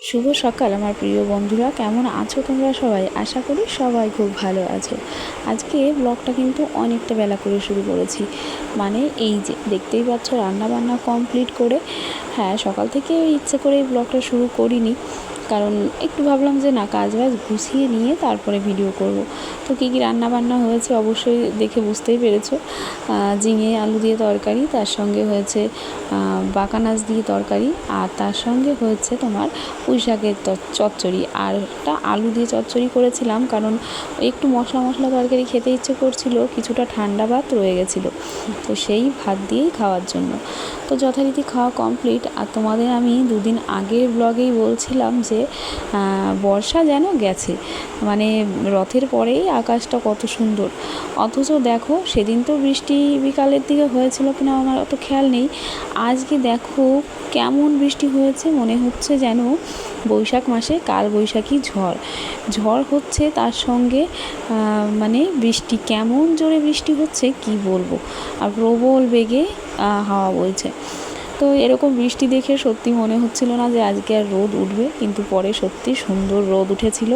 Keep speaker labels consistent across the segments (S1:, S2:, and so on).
S1: শুভ সকাল আমার প্রিয় বন্ধুরা, কেমন আছো তোমরা সবাই? আশা করি সবাই খুব ভালো আছো। আজকে ব্লগটা কিন্তু অনেকটা বেলা করে শুরু করেছি, মানে এই যে দেখতেই পাচ্ছ রান্নাবান্না কমপ্লিট করে। হ্যাঁ, সকাল থেকে ইচ্ছে করে এই ব্লগটা শুরু করিনি, কারণ একটু ভাবলাম যে না, কাজ বাজ গুছিয়ে নিয়ে তারপরে ভিডিও করব। তো কী কী রান্নাবান্না হয়েছে অবশ্যই দেখে বুঝতেই পেরেছো। ঝিঙে আলু দিয়ে তরকারি, তার সঙ্গে হয়েছে বাঁকানাচ দিয়ে তরকারি, আর তার সঙ্গে হয়েছে তোমার পুঁই শাকের চচ্চড়ি, আর একটা আলু দিয়ে চচ্চড়ি করেছিলাম, কারণ একটু মশলা মশলা তরকারি খেতে ইচ্ছে করছিল, কিছুটা ঠান্ডা ভাত রয়ে গেছিলো, তো সেই ভাত দিয়েই খাওয়ার জন্য। তো যথারীতি খাওয়া কমপ্লিট। আর তোমাদের আমি দুদিন আগের ব্লগেই বলছিলাম যে বর্ষা যেন গেছে, মানে রথের পরেই আকাশটা কত সুন্দর। অথচ দেখো, সেদিন তো বৃষ্টি বিকালের দিকে হয়েছিল কিনা আমার অত খেয়াল নেই, আজকে দেখো কেমন বৃষ্টি হয়েছে, মনে হচ্ছে যেন বৈশাখ মাসে কাল বৈশাখী ঝড় ঝড় হচ্ছে, তার সঙ্গে মানে বৃষ্টি, কেমন জোরে বৃষ্টি হচ্ছে কি বলবো, আর প্রবল বেগে হাওয়া বইছে। তো এরকম বৃষ্টি দেখে সত্যি মনে হচ্ছিল না যে আজকে আর রোদ উঠবে, কিন্তু পরে সত্যি সুন্দর রোদ উঠেছিল,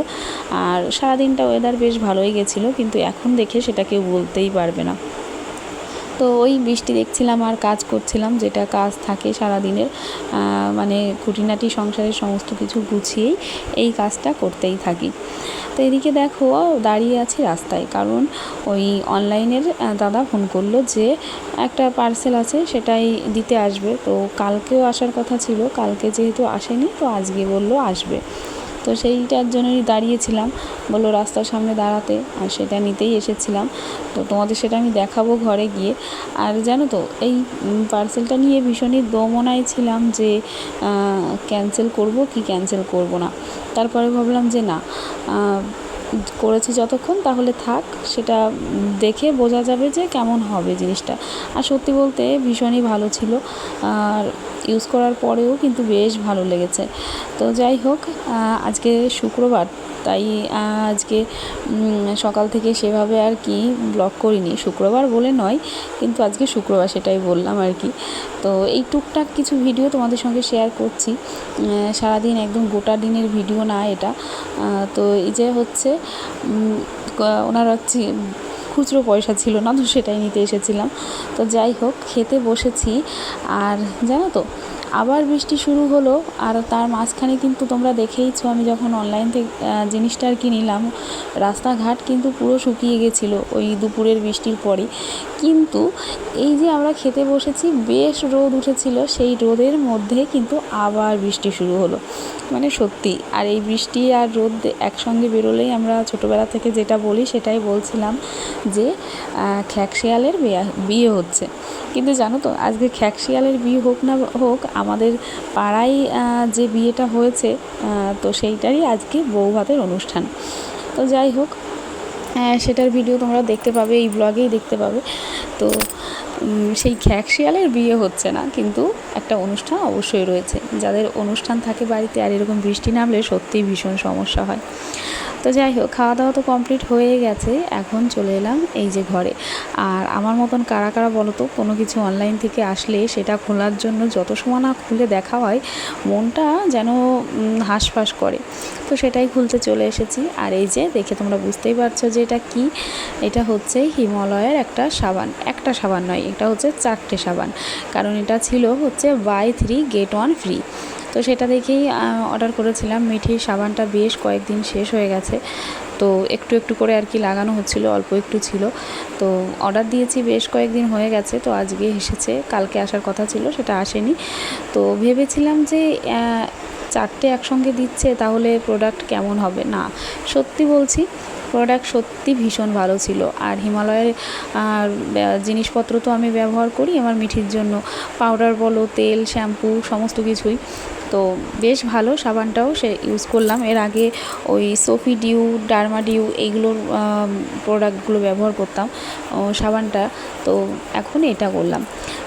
S1: আর সারাদিনটা ওয়েদার বেশ ভালোই গেছিলো, কিন্তু এখন দেখে সেটা কেউ বলতেই পারবে না। তো ওই বৃষ্টি দেখছিলাম আর কাজ করছিলাম, যেটা কাজ থাকে সারাদিনের, মানে খুঁটিনাটি সংসারের সমস্ত কিছু গুছিয়েই এই কাজটা করতেই থাকি। তো এদিকে দেখো দাঁড়িয়ে আছি রাস্তায়, কারণ ওই অনলাইনের দাদা ফোন করলো যে একটা পার্সেল আছে সেটাই দিতে আসবে। তো কালকেও আসার কথা ছিল, কালকে যেহেতু আসেনি তো আজকে বললো আসবে। তো সেইটার জন্যই দাঁড়িয়েছিলাম, বললো রাস্তার সামনে দাঁড়াতে, আর সেটা নিতেই এসেছিলাম। তো তোমাদের সেটা আমি দেখাবো ঘরে গিয়ে। আর জানো তো, এই পার্সেলটা নিয়ে ভীষণই দোমনায় ছিলাম যে ক্যান্সেল করব কি ক্যান্সেল করব না। তারপরে ভাবলাম যে না, করেছি যতক্ষণ তাহলে থাক, সেটা দেখে বোঝা যাবে যে কেমন হবে জিনিসটা। আর সত্যি বলতে ভীষণই ভালো ছিল, আর ইউজ করার পরেও কিন্তু বেশ ভালো লেগেছে। তো যাই হোক, আজকে শুক্রবার, তাই আজকে সকাল থেকে সেভাবে আর কি ব্লগ করিনি, শুক্রবার বলে নয়, কিন্তু আজকে শুক্রবার সেটাই বললাম আর কি। তো এই টুকটাক কিছু ভিডিও তোমাদের সঙ্গে শেয়ার করছি, সারাদিন একদম গোটা দিনের ভিডিও না এটা। তো এই যে হচ্ছে ওনার হচ্ছে খুচরো পয়সা ছিল না, তো সেটাই নিতে এসেছিলাম। তো যাই হোক, খেতে বসেছি, আর জানো তো আবার বৃষ্টি শুরু হলো, আর তার মাঝখানে কিন্তু তোমরা দেখেইছো আমি যখন অনলাইন থেকে জিনিসটা আর কি নিলাম, রাস্তাঘাট কিন্তু পুরো শুকিয়ে গেছিলো ওই দুপুরের বৃষ্টির পরে। কিন্তু এই যে আমরা খেতে বসেছি, বেশ রোদ উঠেছিল, সেই রোদের মধ্যে কিন্তু আবার বৃষ্টি শুরু হলো, মানে সত্যি। আর এই বৃষ্টি আর রোদ একসঙ্গে বেরোলেই আমরা ছোটোবেলা থেকে যেটা বলি সেটাই বলছিলাম, যে খ্যাকশিয়ালের বিয়ে হচ্ছে। কিন্তু জানো তো, আজকে খ্যাকশিয়ালের বিয়ে হোক না হোক, আমাদের পাড়ায় যে বিয়েটা হয়েছে, তো সেইটারই আজকে বৌভাতের অনুষ্ঠান। তো যাই হোক, সেটার ভিডিও তোমরা দেখতে পাবে, এই ব্লগেই দেখতে পাবে। তো সেই খ্যাকশিয়ালের বিয়ে হচ্ছে না, কিন্তু একটা অনুষ্ঠান অবশ্যই রয়েছে। যাদের অনুষ্ঠান থাকে বাড়িতে, আর এরকম বৃষ্টি নামলে সত্যিই ভীষণ সমস্যা হয়। তো যাই হোক, খাওয়া দাওয়া তো কমপ্লিট হয়ে গেছে, এখন চলে এলাম এই যে ঘরে। আর আমার মতন কারা কারা বলো তো, কোনো কিছু অনলাইন থেকে আসলে সেটা খোলার জন্য যত সময় না খুলে দেখা হয়, মনটা যেন হাঁসফাঁস করে। তো সেটাই খুলতে চলে এসেছি। আর এই যে দেখে তোমরা বুঝতেই পারছো যে এটা কি, এটা হচ্ছে হিমালয়ের একটা সাবান নয়, এটা হচ্ছে 4টে সাবান, কারণ এটা ছিল হচ্ছে বাই 3 get 1 ফ্রি। তো সেটা দেখেই অর্ডার করেছিলাম। মিঠির সাবানটা বেশ কয়েকদিন শেষ হয়ে গেছে, তো একটু একটু করে আর কি লাগানো হচ্ছিলো, অল্প একটু ছিল। তো অর্ডার দিয়েছি, বেশ কয়েকদিন হয়ে গেছে, তো আজকে এসেছে, কালকে আসার কথা ছিল, সেটা আসেনি। তো ভেবেছিলাম যে 4টে একসঙ্গে দিচ্ছে, তাহলে প্রোডাক্ট কেমন হবে। না, সত্যি বলছি, প্রোডাক্ট সত্যি ভীষণ ভালো ছিল। আর হিমালয়ের জিনিসপত্র তো আমি ব্যবহার করি আমার মিঠির জন্য, পাউডার বলো, তেল, শ্যাম্পু, সমস্ত কিছুই। তো বেশ ভালো, সাবানটাও সে ইউজ করলাম। এর আগে ওই সোফি ডিউ, ডার্মা ডিউ, এইগুলোর প্রোডাক্টগুলো ব্যবহার করতাম সাবানটা, তো এখন এটা করলাম।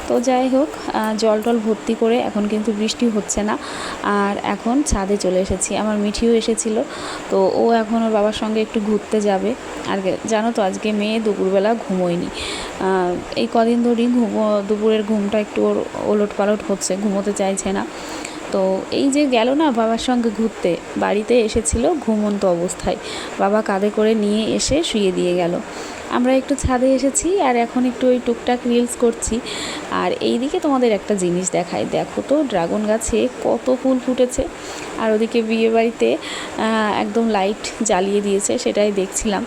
S1: তো যাই হোক, জল টল ভর্তি করে এখন কিন্তু বৃষ্টি হচ্ছে না, আর এখন ছাদে চলে এসেছি। আমার মিঠিও এসেছিলো, তো ও এখন ওর বাবার সঙ্গে একটু ঘুরতে যাবে। আর জানো তো, আজকে মেয়ে দুপুরবেলা ঘুমোয়নি, এই কদিন ধরেই দুপুরের ঘুমটা একটু ওর ওলট পালট হচ্ছে, ঘুমোতে চাইছে না। তো এই যে গেল না বাবার সঙ্গে ঘুরতে, বাড়িতে এসেছিল ঘুমন্ত অবস্থায়, বাবা কাঁধে করে নিয়ে এসে শুয়ে দিয়ে গেল। আমরা একটু ছাদে এসেছি আর এখন একটু ওই টুকটাক রিলস করছি। আর এই দিকে তোমাদের একটা জিনিস দেখাই, দেখো তো ড্রাগন গাছে কত ফুল ফুটেছে। আর ওদিকে বিয়েবাড়িতে একদম লাইট জ্বালিয়ে দিয়েছে, সেটাই দেখছিলাম।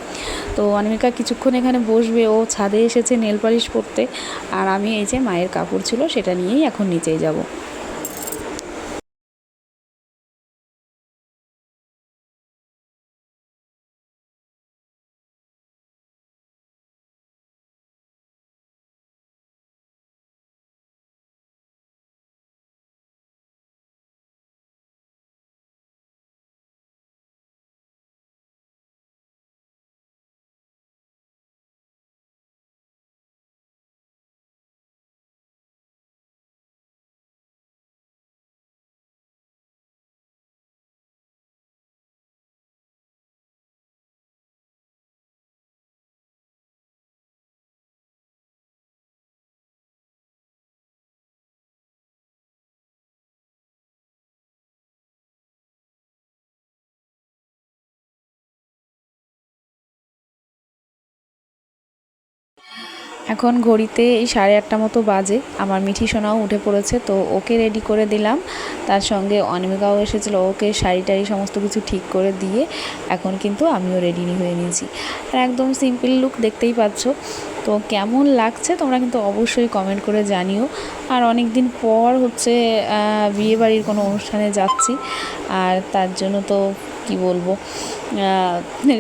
S1: তো অনিমিকা কিছুক্ষণ এখানে বসবে, ও ছাদে এসেছে নেল পালিশ করতে। আর আমি এই যে মায়ের কাপড় ছিল সেটা নিয়েই এখন নিচেই যাব। এখন ঘড়িতে এই 8:30 মতো বাজে। আমার মিঠি সোনাও উঠে পড়েছে, তো ওকে রেডি করে দিলাম। তার সঙ্গে অনিমিকাও এসেছিলো, ওকে শাড়ি টাড়ি সমস্ত কিছু ঠিক করে দিয়ে এখন কিন্তু আমিও রেডি হয়ে নিয়েছি। আর একদম সিম্পল লুক দেখতেই পাচ্ছ। তো কেমন লাগছে তোমরা কিন্তু অবশ্যই কমেন্ট করে জানিও। আর অনেক দিন পর হচ্ছে বিয়েবাড়ির কোনো অনুষ্ঠানে যাচ্ছি, আর তার জন্য তো কি বলবো,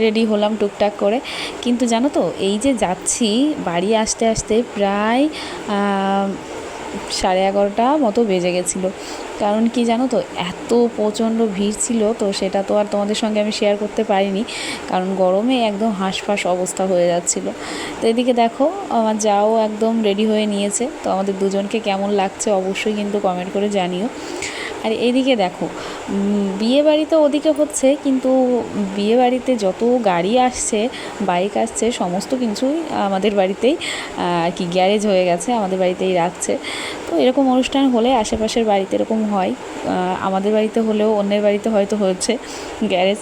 S1: রেডি হলাম টুকটাক করে। কিন্তু জানো তো, এই যে যাচ্ছি বাড়ি আসতে আসতে প্রায় 11:30 মতো বেজে গেছিলো। কারণ কি জানো তো, এত প্রচণ্ড ভিড় ছিল, তো সেটা তো আর তোমাদের সঙ্গে আমি শেয়ার করতে পারিনি, কারণ গরমে একদম হাঁসফাঁস অবস্থা হয়ে যাচ্ছিলো। তো এদিকে দেখো আমার যাও একদম রেডি হয়ে নিয়েছে। তো আমাদের দুজনকে কেমন লাগছে অবশ্যই কিন্তু কমেন্ট করে জানিও। আর এদিকে দেখো, বিয়েবাড়ি তো ওদিকে হচ্ছে, কিন্তু বিয়েবাড়িতে যত গাড়ি আসছে, বাইক আসছে, সমস্ত কিছুই আমাদের বাড়িতেই আর কি গ্যারেজ হয়ে গেছে, আমাদের বাড়িতেই রাখছে। তো এরকম অনুষ্ঠান হলে আশেপাশের বাড়িতে এরকম হয়, আমাদের বাড়িতে হলেও অন্যের বাড়িতে হয়তো হচ্ছে গ্যারেজ।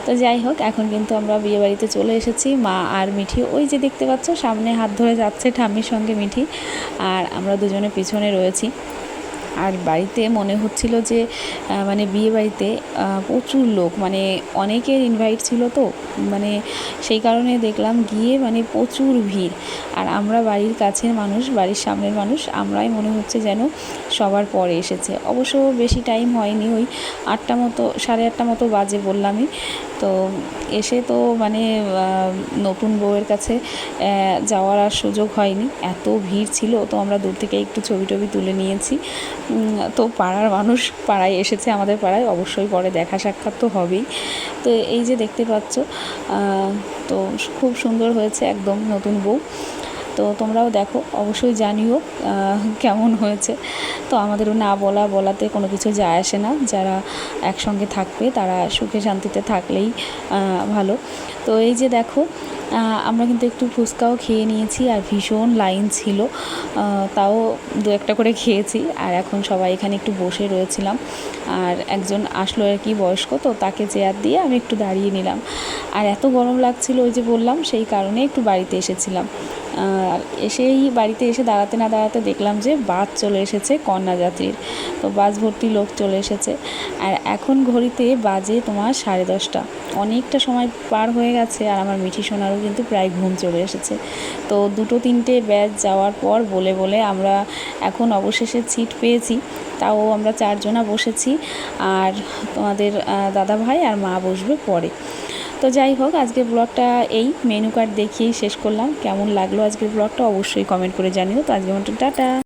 S1: তো যাই হোক, এখন কিন্তু আমরা বিয়েবাড়িতে চলে এসেছি। মা আর মিঠি ওই যে দেখতে পাচ্ছ সামনে হাত ধরে যাচ্ছে ঠাম্মির সঙ্গে মিঠি, আর আমরা দুজনে পিছনে রয়েছি। আর বাড়িতে মনে হচ্ছিল যে মানে বিয়ে বাড়িতে প্রচুর লোক, মানে অনেকের ইনভাইট ছিল, তো মানে সেই কারণে দেখলাম গিয়ে মানে প্রচুর ভিড়। আর আমরা বাড়ির কাছের মানুষ, বাড়ির সামনের মানুষ, আমরাই মনে হচ্ছে যেন সবার পরে এসেছে। অবশ্য বেশি টাইম হয়নি, ওই 8টা মতো 8:30 মতো বাজে বললামই। তো এসে তো মানে নতুন বউয়ের কাছে যাওয়ার আর সুযোগ হয়নি, এত ভিড় ছিল। তো আমরা দূর থেকে একটু ছবি টবি তুলে নিয়েছি। তো পাড়ার মানুষ পাড়ায় এসেছে, আমাদের পাড়ায়, অবশ্যই পরে দেখা সাক্ষাৎ তো হবেই। তো এই যে দেখতে পাচ্ছ, তো খুব সুন্দর হয়েছে একদম নতুন বউ। তো তোমরাও দেখো, অবশ্যই জানিও কেমন হয়েছে। তো আমাদেরও না বলাতে কোনো কিছু যায় আসে না, যারা একসঙ্গে থাকবে তারা সুখে শান্তিতে থাকলেই ভালো। তো এই যে দেখো, আমরা কিন্তু একটু ফুচকাও খেয়ে নিয়েছি, আর ভীষণ লাইন ছিল, তাও 2-1টা করে খেয়েছি। আর এখন সবাই এখানে একটু বসে রয়েছিলাম, আর একজন আসলো আর কি বয়স্ক, তো তাকে চেয়ার দিয়ে আমি একটু দাঁড়িয়ে নিলাম। আর এত গরম লাগছিল, ওই যে বললাম, সেই কারণে একটু বাড়িতে এসেছিলাম। আর এসেই বাড়িতে এসে দাঁড়াতে না দাঁড়াতে দেখলাম যে বাস চলে এসেছে কন্যাযাত্রীর, তো বাস ভর্তি লোক চলে এসেছে। আর এখন ঘড়িতে বাজে তোমার 10:30, অনেকটা সময় পার হয়ে গেছে। আর আমার মিঠি সোনারও কিন্তু প্রায় ঘুম চলে এসেছে। তো 2-3টে ব্যাচ যাওয়ার পর বলে বলে আমরা এখন অবশেষে সিট পেয়েছি, তাও আমরা 4 জনা বসেছি, আর তোমাদের দাদা ভাই আর মা বসবে পরে। তো যাই হোক, আজকের ব্লগটা এই মেনু কার্ড দেখিয়েই শেষ করলাম। কেমন লাগলো আজকের ব্লগটা অবশ্যই কমেন্ট করে জানিও। তো আজকের মতো টাটা।